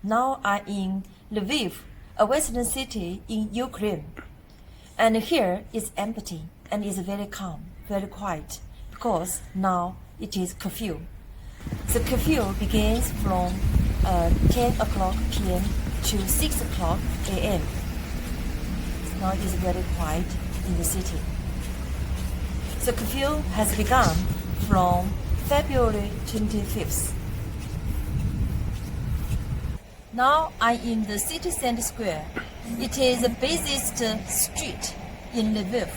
Now I'm in Liviv, a western city in Ukraine. And here it's empty and it's very calm, very quiet, because now it is curfew. The curfew begins from 10 o'clock p.m. to 6 o'clock a.m. Now it is very quiet in the city. The curfew has begun from February 25th. Now I'm in the city center square. It is the busiest street in Lviv.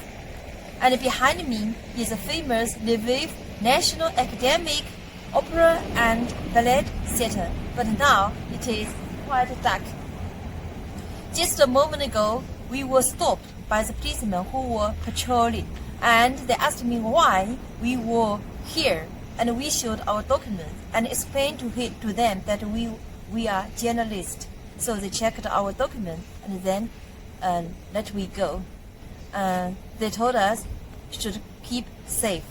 And behind me is a famous Lviv National Academic Opera and Ballet Theatre. But now it is quite dark. Just a moment ago, we were stopped by the policemen who were patrolling. And they asked me why we were here. And we showed our documents and explained to them that we are journalists. So they checked our document and then let we go. They told us should keep safe.